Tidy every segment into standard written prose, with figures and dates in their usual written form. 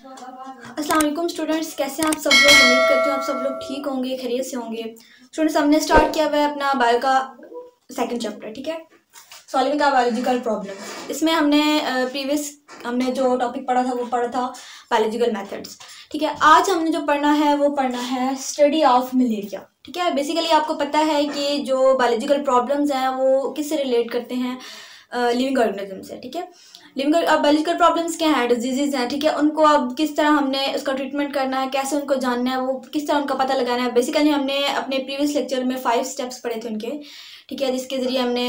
अस्सलाम वालेकुम स्टूडेंट्स, कैसे हैं आप सब लोग। उम्मीद करती हूँ आप सब लोग ठीक होंगे, खैरियत से होंगे। स्टूडेंट्स, हमने स्टार्ट किया हुआ है अपना बायो का सेकंड चैप्टर, ठीक है, सॉल्विंग का बायोलॉजिकल प्रॉब्लम। इसमें हमने जो टॉपिक पढ़ा था वो पढ़ा था बायोलॉजिकल मेथड्स, ठीक है। आज हमने जो पढ़ना है वो पढ़ना है स्टडी ऑफ मलेरिया, ठीक है। बेसिकली आपको पता है कि जो बायोलॉजिकल प्रॉब्लम्स हैं वो किससे रिलेट करते हैं, लिविंग ऑर्गेनिज्म से, ठीक है। अब बायोलॉजिकल प्रॉब्लम्स क्या हैं, डिजीजेज हैं, ठीक है। उनको अब किस तरह हमने उसका ट्रीटमेंट करना है, कैसे उनको जानना है, वो किस तरह उनका पता लगाना है। बेसिकली हमने अपने प्रीवियस लेक्चर में 5 स्टेप्स पढ़े थे उनके, ठीक है, जिसके ज़रिए हमने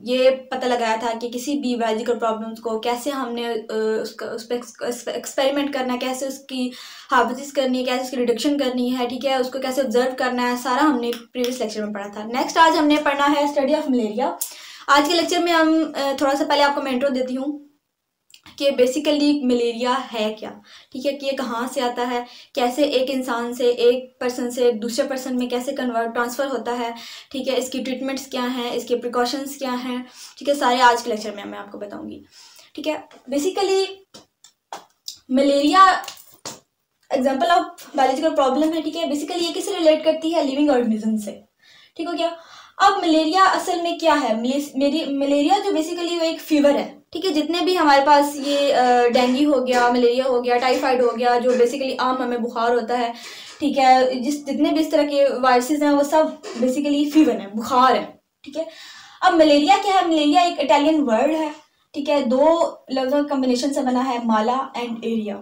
ये पता लगाया था कि किसी भी बायोलॉजिकल प्रॉब्लम्स को कैसे हमने उस पर एक्सपेरिमेंट करना है, कैसे उसकी हाइपोथेसिस करनी है, कैसे उसकी डिडक्शन करनी है, ठीक है, उसको कैसे ऑब्जर्व करना है, सारा हमने प्रीवियस लेक्चर में पढ़ा था। नेक्स्ट आज हमने पढ़ना है स्टडी ऑफ मलेरिया। आज के लेक्चर में हम थोड़ा सा पहले आपको मैं इंट्रो देती हूँ कि बेसिकली मलेरिया है क्या, ठीक है, कि ये कहाँ से आता है, कैसे एक इंसान से, एक पर्सन से दूसरे पर्सन में कैसे ट्रांसफ़र होता है, ठीक है, इसकी ट्रीटमेंट्स क्या हैं, इसके प्रिकॉशंस क्या हैं, ठीक है, सारे आज के लेक्चर में मैं आपको बताऊंगी, ठीक है। Basically malaria example of biological problem है, ठीक है। बेसिकली ये किससे रिलेट करती है, लिविंग ऑर्गेनिज्म से, ठीक हो गया। अब मलेरिया असल में क्या है, मलेरिया जो बेसिकली वो एक फीवर है, ठीक है। जितने भी हमारे पास ये डेंगू हो गया, मलेरिया हो गया, टाइफाइड हो गया, जो बेसिकली आम हमें बुखार होता है, ठीक है, जितने भी इस तरह के वायरसेस हैं वो सब बेसिकली फीवर है, बुखार है, ठीक है। अब मलेरिया क्या है, मलेरिया एक इटालियन वर्ड है, ठीक है, 2 लफ्ज़ों के कम्बिनेशन से बना है, mala and aria.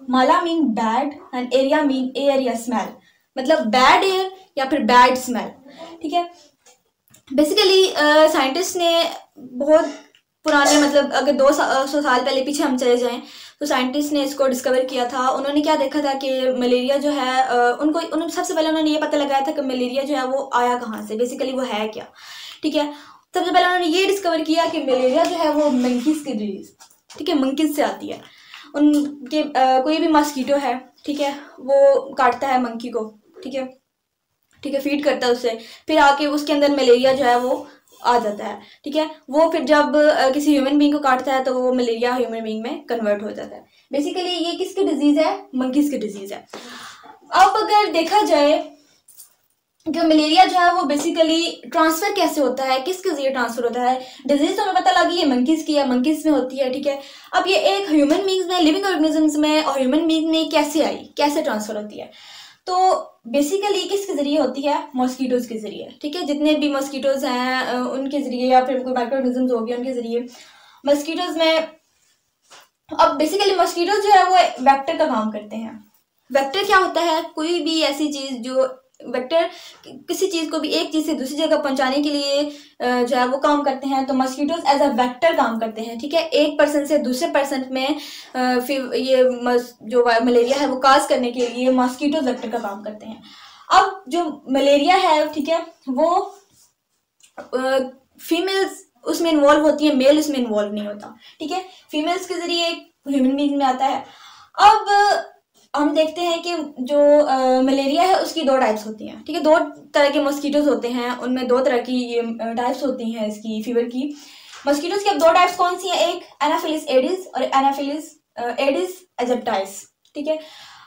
Mala mean bad and aria mean air या स्मेल, मतलब बैड एयर या फिर बैड स्मेल, ठीक है। बेसिकली साइंटिस्ट ने बहुत पुराने, मतलब अगर 200 साल पहले पीछे हम चले जाएं तो साइंटिस्ट ने इसको डिस्कवर किया था। उन्होंने क्या देखा था कि मलेरिया जो है उन्होंने सबसे पहले उन्होंने ये पता लगाया था कि मलेरिया जो है वो आया कहाँ से, बेसिकली वो है क्या, ठीक है। सबसे पहले उन्होंने ये डिस्कवर किया कि मलेरिया जो है वो मंकीज की डिजीज, ठीक है, मंकीज से आती है। उनके कोई भी मस्कीटो है, ठीक है, वो काटता है मंकी को, ठीक है, ठीक है, फीड करता है उससे, फिर आके उसके अंदर मलेरिया जो है वो आ जाता है, ठीक है। वो फिर जब किसी ह्यूमन बीइंग को काटता है तो वो मलेरिया ह्यूमन बीइंग में कन्वर्ट हो जाता है। बेसिकली ये किसकी डिजीज है, मंकीज की डिजीज है। अब अगर देखा जाए कि मलेरिया जो है वो बेसिकली ट्रांसफर कैसे होता है, किसके जरिए ट्रांसफर होता है, डिजीज तो हमें पता लगी है मंकीज की है, मंकीज में होती है, ठीक है। अब ये एक ह्यूमन बीइंग्स में, लिविंग ऑर्गेनिजम्स में और ह्यूमन बीइंग में कैसे आई, कैसे ट्रांसफर होती है, तो बेसिकली किसके जरिए होती है, मॉस्किटोज के जरिए, ठीक है। जितने भी मॉस्किटोज हैं उनके जरिए, या फिर कोई माइक्रो ऑर्गेनिजम्स हो गए उनके जरिए मॉस्किटोज में। अब बेसिकली मॉस्किटोज जो है वो वेक्टर का काम करते हैं। वेक्टर क्या होता है, कोई भी ऐसी चीज जो वेक्टर किसी चीज को भी एक चीज से दूसरी जगह पहुंचाने के लिए जो है वो काम करते हैं, तो मॉस्किटोज एज अ वेक्टर काम करते हैं, ठीक है। एक पर्सन से दूसरे पर्सन में फिर ये जो मलेरिया है वो काज करने के लिए मॉस्किटोज वेक्टर का काम करते हैं। अब जो मलेरिया है, ठीक है, वो फीमेल्स उसमें इन्वॉल्व होती है, मेल उसमें इन्वॉल्व नहीं होता, ठीक है। फीमेल्स के जरिए ह्यूमन बीइंग में आता है। अब हम देखते हैं कि जो मलेरिया है उसकी 2 टाइप्स होती हैं, ठीक है। 2 तरह के मॉस्किटोज होते हैं, उनमें 2 तरह की टाइप्स होती हैं इसकी फीवर की। मॉस्किटोज की अब 2 टाइप्स कौन सी हैं, एक एनाफिलिस एडिस और एनाफिलिस एडिस एजिप्टाइस, ठीक है।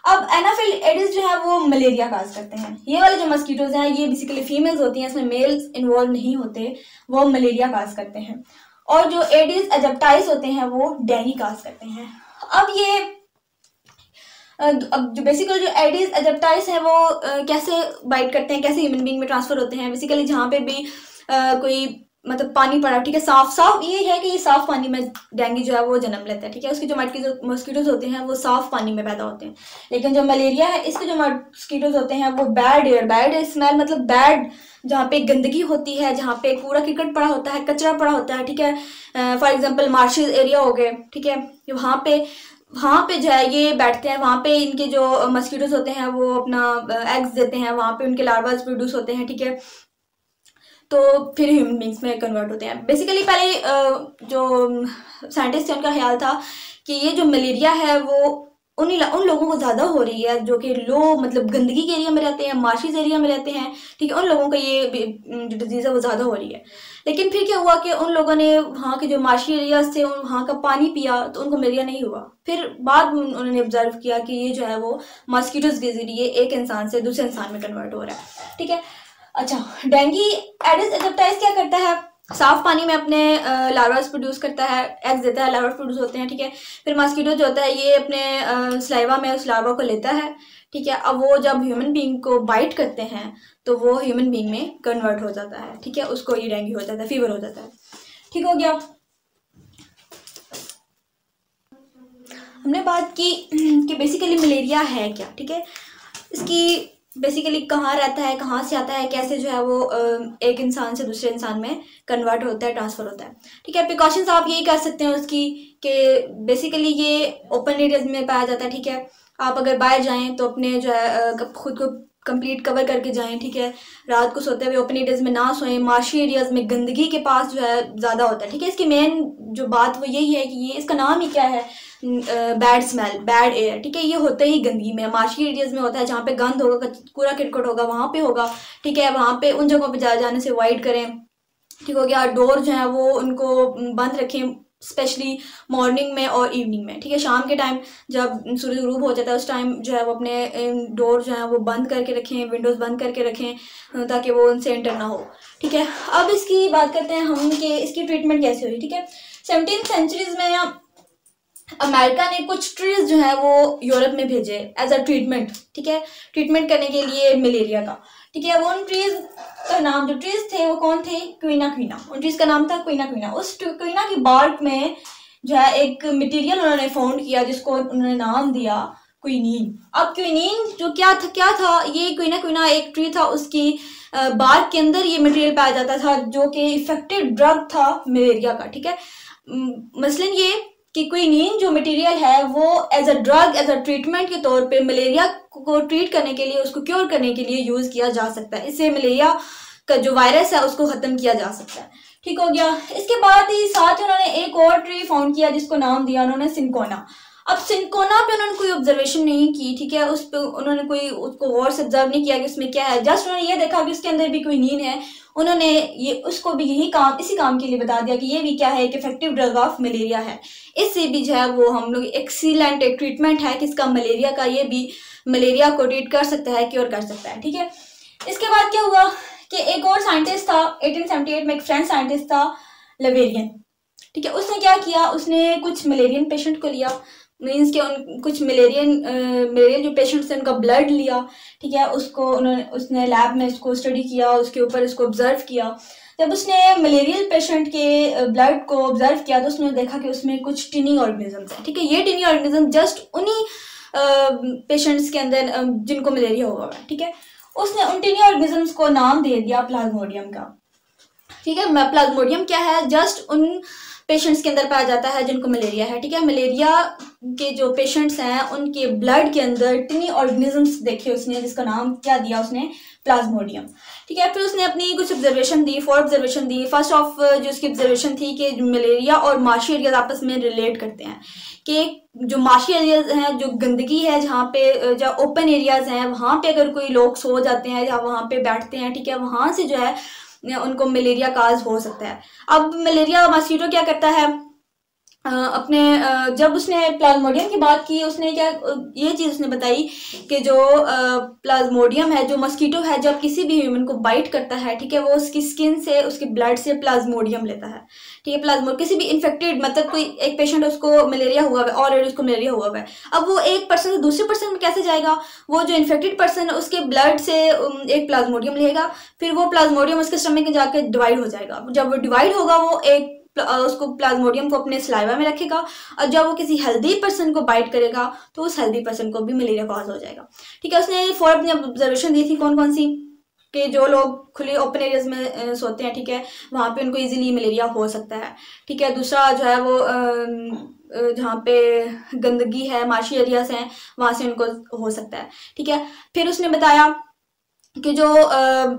अब एनाफिलिस एडिस जो है वो मलेरिया काज करते हैं। ये वाले जो मॉस्किटोज हैं ये बेसिकली फीमेल्स होती हैं, इसमें मेल्स इन्वॉल्व नहीं होते, वो मलेरिया काज करते हैं। और जो एडिस एजिप्टाइस होते हैं वो डेंगू काज करते हैं। अब ये अब जो बेसिकली जो एडिस एजिप्टाइस है वो कैसे बाइट करते हैं, कैसे ह्यूमन बीइंग में ट्रांसफर होते हैं, बेसिकली जहाँ पे भी कोई मतलब पानी पड़ा, ठीक है, साफ ये है कि ये साफ पानी में डेंगू जो है वो जन्म लेता है, ठीक है। उसके जो मॉस्किटोज होते हैं वो साफ पानी में पैदा होते हैं। लेकिन जो मलेरिया है इसके जो मॉस्किटोज होते हैं वो बैड एयर स्मेल, मतलब बैड, जहाँ पे गंदगी होती है, जहाँ पे कूड़ा किरकट पड़ा होता है, कचरा पड़ा होता है, ठीक है, फॉर एग्जाम्पल मार्शल एरिया हो गए, ठीक है, वहाँ पे जो है ये बैठते हैं, वहाँ पे इनके जो मस्कीटोज होते हैं वो अपना एग्स देते हैं, वहाँ पे उनके लार्वास प्रोड्यूस होते हैं, ठीक है, तो फिर ह्यूमन बींग्स में कन्वर्ट होते हैं। बेसिकली पहले जो साइंटिस्ट थे उनका ख्याल था कि ये जो मलेरिया है वो उन लोगों को ज़्यादा हो रही है जो कि लो मतलब गंदगी के एरिया में रहते हैं, मार्शिस एरिया में रहते हैं, ठीक है, उन लोगों का ये जो डिजीज़ है वो ज़्यादा हो रही है। लेकिन फिर क्या हुआ कि उन लोगों ने वहाँ के जो मार्शी एरियाज थे वहाँ का पानी पिया तो उनको मलेरिया नहीं हुआ। फिर बाद में उन्होंने ऑब्जर्व किया कि ये जो है वो मॉस्किटोज के जरिए एक इंसान से दूसरे इंसान में कन्वर्ट हो रहा है, ठीक है। अच्छा, डेंगू एडिस एजिप्टाइस क्या करता है, साफ पानी में अपने लार्वास प्रोड्यूस करता है, एग्स देता है, लार्वा प्रोड्यूस होते हैं, ठीक है। फिर मॉस्किटो जो होता है ये अपने स्लाइवा में उस लार्वा को लेता है, ठीक है। अब वो जब ह्यूमन बीइंग को बाइट करते हैं तो वो ह्यूमन बीइंग में कन्वर्ट हो जाता है, ठीक है, उसको ये डेंगू हो जाता है, फीवर हो जाता है, ठीक हो गया। हमने बात की कि बेसिकली मलेरिया है क्या, ठीक है, इसकी बेसिकली कहाँ रहता है, कहाँ से आता है, कैसे जो है वो एक इंसान से दूसरे इंसान में कन्वर्ट होता है, ट्रांसफ़र होता है, ठीक है। प्रिकॉशंस आप यही कर सकते हैं उसकी कि बेसिकली ये ओपन एरियाज में पाया जाता है, ठीक है। आप अगर बाहर जाएं तो अपने जो है खुद को कंप्लीट कवर करके जाएं, ठीक है। रात को सोते हुए ओपन एरियाज में ना सोएं, मार्शी एरियाज में गंदगी के पास जो है ज़्यादा होता है, ठीक है। इसकी मेन जो बात वो यही है कि ये इसका नाम ही क्या है, बैड स्मेल, बैड एयर, ठीक है। ये होता ही गंदगी में, मार्शी एरियाज में होता है, जहाँ पे गंद होगा, कूड़ा किटकुट होगा, वहाँ पे होगा, ठीक है। वहाँ पे उन जगहों पे जाने से अवॉइड करें, ठीक हो गया। डोर जो है वो उनको बंद रखें, स्पेशली मॉर्निंग में और इवनिंग में, ठीक है। शाम के टाइम जब सूरज गुरूब हो जाता है उस टाइम जो है वो अपने डोर जो है वो बंद करके रखें, विंडोज़ बंद करके रखें ताकि वो उनसे एंटर ना हो, ठीक है। अब इसकी बात करते हैं हम कि इसकी ट्रीटमेंट कैसे हुई, ठीक है। 17th सेंचुरीज में अमेरिका ने कुछ ट्रीज जो है वो यूरोप में भेजे एज अ ट्रीटमेंट, ठीक है, ट्रीटमेंट करने के लिए मलेरिया का, ठीक है। वो उन ट्रीज का नाम, जो ट्रीज थे वो कौन थे, क्वीना क्वीना, उन ट्रीज का नाम था क्वीना क्वीना। उस क्वीना की बार्क में जो है एक मटेरियल उन्होंने फाउंड किया जिसको उन्होंने नाम दिया क्विनीन। अब क्विनीन जो क्या था, ये क्वीना क्वीना एक ट्री था, उसकी बार्क के अंदर ये मटेरियल पाया जाता था जो कि इफेक्टिव ड्रग था मलेरिया का, ठीक है। मसलन ये कि क्विनीन जो मटेरियल है वो as a drug, as a treatment के तौर पे मलेरिया को ट्रीट करने के लिए, उसको क्योर करने के लिए यूज़ किया जा सकता है। इससे मलेरिया का जो वायरस है उसको ख़त्म किया जा सकता है, ठीक हो गया। इसके बाद ही साथ उन्होंने एक और ट्री फाउंड किया जिसको नाम दिया उन्होंने सिंकोना। अब सिंकोना पे उन्होंने कोई ऑब्जर्वेशन नहीं की, ठीक है, उस पर उन्होंने कोई उसको गौर से ऑब्जर्व नहीं किया कि उसमें क्या है, जस्ट उन्होंने ये देखा कि उसके अंदर भी क्विनीन है, उन्होंने ये उसको भी इसी काम के लिए बता दिया कि ये भी क्या है, एक इफेक्टिव ड्रग ऑफ मलेरिया है। इससे भी जो है वो हम लोग एक्सीलेंट एक ट्रीटमेंट है किसका, मलेरिया का, ये भी मलेरिया को ट्रीट कर सकता है, क्योर कर सकता है, ठीक है। इसके बाद क्या हुआ कि एक और साइंटिस्ट था 1878 में, एक फ्रेंच साइंटिस्ट था लवेरियन, ठीक है। उसने क्या किया, उसने कुछ मलेरियन पेशेंट को लिया, मीन्स के उन कुछ मलेरियन जो पेशेंट्स थे उनका ब्लड लिया, ठीक है, उसने लैब में इसको स्टडी किया, उसके ऊपर इसको ऑब्जर्व किया। जब उसने मलेरियल पेशेंट के ब्लड को ऑब्जर्व किया तो उसने देखा कि उसमें कुछ टिनी ऑर्गेनिजम्स हैं, ठीक है। ये टिनी ऑर्गेनिज्म जस्ट उन्हीं पेशेंट्स के अंदर जिनको मलेरिया हुआ है, ठीक है। उसने उन टिनी ऑर्गेनिजम्स को नाम दे दिया प्लाज्मोडियम का, ठीक है। प्लाज्मोडियम क्या है, जस्ट उन पेशेंट्स के अंदर पाया जाता है जिनको मलेरिया है, ठीक है। मलेरिया के जो पेशेंट्स हैं उनके ब्लड के अंदर टिनी ऑर्गेनिजम्स देखे उसने, जिसका नाम क्या दिया उसने, प्लाज्मोडियम, ठीक है। फिर उसने अपनी कुछ observation the, 4 observation the. First of जो उसकी ऑब्जर्वेशन थी कि मलेरिया और माशी एरियाज आपस में रिलेट करते हैं, कि जो माशी एरियाज हैं, जो गंदगी है, जहाँ पे जो ओपन एरियाज हैं वहाँ पे अगर कोई लोग सो जाते हैं या वहाँ पे बैठते हैं, ठीक है, वहाँ से जो है उनको मलेरिया काज हो सकता है। अब मलेरिया मॉस्किटो क्या करता है, जब उसने प्लाज्मोडियम की बात की, उसने क्या ये चीज़ उसने बताई कि जो प्लाज्मोडियम है, जो मस्कीटो है, जब किसी भी ह्यूमन को बाइट करता है, ठीक है, वो उसकी स्किन से, उसके ब्लड से प्लाज्मोडियम लेता है, ठीक है। प्लाज्मोडियम किसी भी इन्फेक्टेड, मतलब कोई एक पेशेंट उसको मलेरिया हुआ है, ऑलरेडी उसको मलेरिया हुआ है, अब वो एक पर्सन से दूसरे पर्सन में कैसे जाएगा, वो जो इन्फेक्टेड पर्सन है उसके ब्लड से एक प्लाज्मोडियम लेगा, फिर वो प्लाज्मोडियम उसके स्टमक में जाकर डिवाइड हो जाएगा। जब वो डिवाइड होगा वो उसको प्लाज्मोडियम को अपने सलाइवा में रखेगा, और जब वो किसी हेल्दी पर्सन को बाइट करेगा तो उस हेल्दी पर्सन को भी मलेरिया कॉज हो जाएगा, ठीक है। उसने 4 अपनी ऑब्जर्वेशन दी थी, कौन कौन सी, कि जो लोग खुले ओपन एरियाज में सोते हैं, ठीक है, वहाँ पे उनको इजीली मलेरिया हो सकता है, ठीक है। दूसरा जो है वो जहाँ पे गंदगी है, माशी एरियाज हैं, वहाँ से उनको हो सकता है, ठीक है। फिर उसने बताया कि जो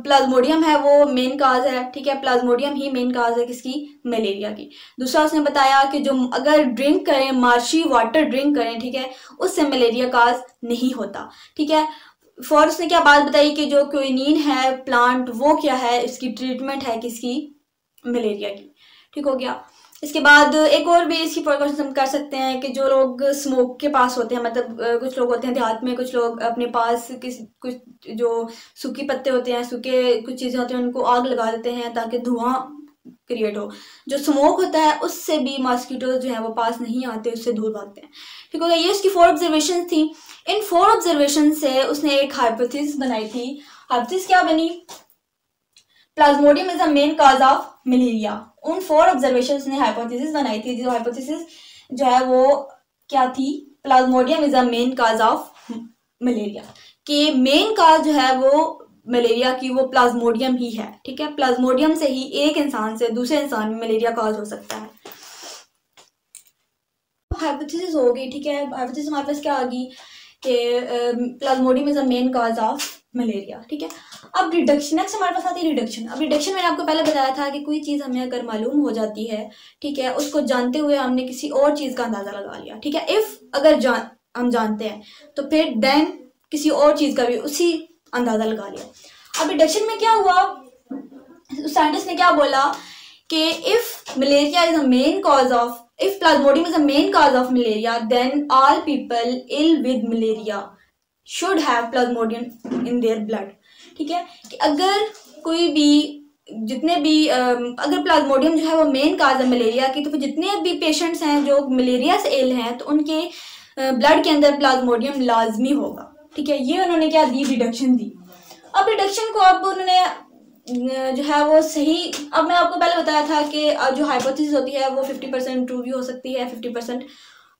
प्लाज्मोडियम है वो मेन काज है, ठीक है, प्लाज्मोडियम ही मेन काज है किसकी, मलेरिया की। दूसरा उसने बताया कि जो अगर ड्रिंक करें, मार्शी वाटर ड्रिंक करें, ठीक है, उससे मलेरिया काज नहीं होता, ठीक है। फॉर उसने क्या बात बताई कि जो क्विनीन है प्लांट, वो क्या है, इसकी ट्रीटमेंट है किसकी, मलेरिया की, ठीक हो गया। इसके बाद एक और भी इसकी प्रिकॉशन हम कर सकते हैं कि जो लोग स्मोक के पास होते हैं, मतलब कुछ लोग होते हैं देहात में, कुछ लोग अपने पास कुछ जो सूखे पत्ते होते हैं, सूखे कुछ चीज़ें होती हैं, उनको आग लगा देते हैं ताकि धुआं क्रिएट हो। जो स्मोक होता है उससे भी मॉस्किटो जो है वो पास नहीं आते, उससे दूर भागते हैं, ठीक हो गया। ये उसकी 4 ऑब्जर्वेशन थी। इन 4 ऑब्जर्वेशन से उसने एक हाइपोथेसिस बनाई थी। हाइपोथेसिस क्या बनी, Plasmodium is the main cause of malaria. उन 4 ऑब्जर्वेशंस ने हाइपोथेसिस बनाई थी, जो हाइपोथेसिस जो है वो क्या थी, Plasmodium is the main cause of malaria, कि मेन कॉज जो है वो मलेरिया की वो प्लाज्मोडियम ही है, ठीक है। प्लाज्मोडियम से ही एक इंसान से दूसरे इंसान में मलेरिया कॉज हो सकता है। हाइपोथेसिस हो गई, ठीक है। हाइपोथेसिस हमारे पास क्या आ गई कि Plasmodium is the main cause of malaria, ठीक है। अब रिडक्शन, नेक्स्ट हमारे पास आती है रिडक्शन। अब रिडक्शन मैंने आपको पहले बताया था कि कोई चीज़ हमें अगर मालूम हो जाती है, ठीक है, उसको जानते हुए हमने किसी और चीज़ का अंदाज़ा लगा लिया, ठीक है। इफ़ अगर हम जानते हैं तो फिर देन किसी और चीज़ का भी उसी अंदाज़ा लगा लिया। अब रिडक्शन में क्या हुआ, साइंटिस्ट ने क्या बोला कि if malaria is the main cause of, if plasmodium is the main cause of malaria, then all people ill with malaria should have plasmodium in their blood, ठीक है। कि अगर कोई भी जितने भी अगर प्लाज्मोडियम जो है वो मेन काज है मलेरिया की, तो फिर जितने भी पेशेंट्स हैं जो मलेरिया से इल हैं तो उनके ब्लड के अंदर प्लाज्मोडियम लाजमी होगा, ठीक है। ये उन्होंने क्या दी, रिडक्शन दी। अब रिडक्शन को अब उन्होंने जो है वो सही, अब मैं आपको पहले बताया था कि जो हाइपोथेसिस होती है वो 50% ट्रू भी हो सकती है, 50%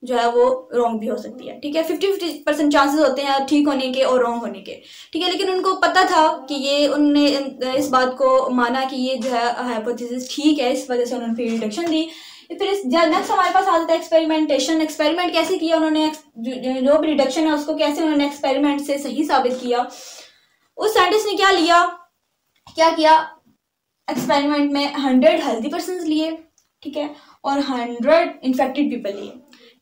जो है वो रॉन्ग भी हो सकती है, ठीक है। 50% चांसेस होते हैं ठीक होने के और रॉन्ग होने के, ठीक है। लेकिन उनको पता था कि ये, उनने इस बात को माना कि ये जो है हाइपोथेसिस ठीक है, इस वजह से उन्होंने फिर रिडक्शन दी। फिर इस नेक्स्ट हमारे पास आ जाता है एक्सपेरिमेंटेशन। एक्सपेरिमेंट कैसे किया उन्होंने, जो भी रिडक्शन है उसको कैसे उन्होंने एक्सपेरिमेंट से सही साबित किया। उस साइंटिस्ट ने क्या किया, एक्सपेरिमेंट में 100 हेल्दी पर्सन लिए, ठीक है, और 100 इन्फेक्टेड पीपल लिए,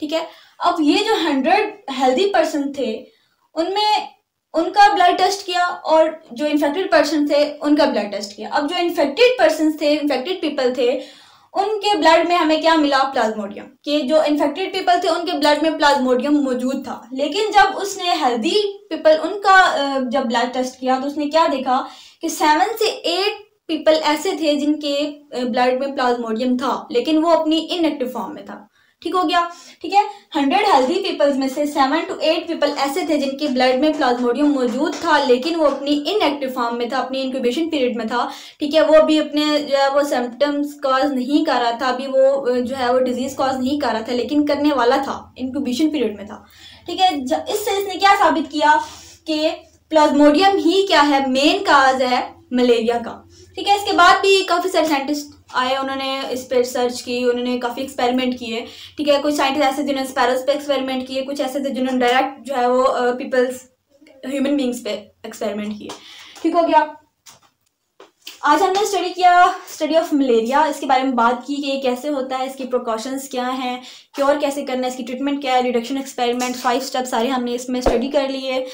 ठीक है। अब ये जो 100 हेल्दी पर्सन थे उनमें उनका ब्लड टेस्ट किया और जो इन्फेक्टेड पर्सन थे उनका ब्लड टेस्ट किया। अब जो इन्फेक्टेड पर्सन थे, इन्फेक्टेड पीपल थे, उनके ब्लड में हमें क्या मिला, प्लाज्मोडियम। कि जो इन्फेक्टेड पीपल थे उनके ब्लड में प्लाज्मोडियम मौजूद था। लेकिन जब उसने हेल्दी पीपल उनका जब ब्लड टेस्ट किया तो उसने क्या देखा कि 7 से 8 पीपल ऐसे थे जिनके ब्लड में प्लाज्मोडियम था, लेकिन वो अपनी इनएक्टिव फॉर्म में था, ठीक हो गया, ठीक है। 100 हेल्दी पीपल्स में से 7 to 8 पीपल ऐसे थे जिनके ब्लड में प्लाज्मोडियम मौजूद था, लेकिन वो अपनी इनएक्टिव फॉर्म में था, अपनी इंक्यूबेशन पीरियड में था, ठीक है। वो अभी अपने जो है वो सिम्टम्स कॉज नहीं कर रहा था, अभी वो जो है वो डिजीज कॉज नहीं कर रहा था, लेकिन करने वाला था, इंक्यूबेशन पीरियड में था, ठीक है। इससे इसने क्या साबित किया कि प्लाज्मोडियम ही क्या है, मेन काज है मलेरिया का, ठीक है। इसके बाद भी काफ़ी सारे साइंटिस्ट आए, उन्होंने इस पर रिसर्च की, उन्होंने काफ़ी एक्सपेरिमेंट किए, ठीक है। कुछ साइंटिस्ट ऐसे जिन्होंने स्पैरोज पे एक्सपेरिमेंट किए, कुछ ऐसे थे जिन्होंने डायरेक्ट जो है वो पीपल्स ह्यूमन बींग्स पे एक्सपेरिमेंट किए, ठीक हो गया। आज हमने स्टडी ऑफ मलेरिया, इसके बारे में बात की कि ये कैसे होता है, इसकी प्रिकॉशंस क्या हैं, क्योर कैसे करना है, इसकी ट्रीटमेंट क्या है, रिडक्शन एक्सपेरिमेंट, 5 स्टेप सारे हमने इसमें स्टडी कर लिए।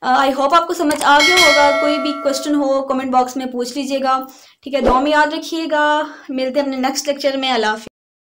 आई होप आपको समझ आ गया होगा। कोई भी क्वेश्चन हो कमेंट बॉक्स में पूछ लीजिएगा, ठीक है। दुआ में याद रखिएगा। मिलते हैं अपने नेक्स्ट लेक्चर में। अल्लाह हाफिज़।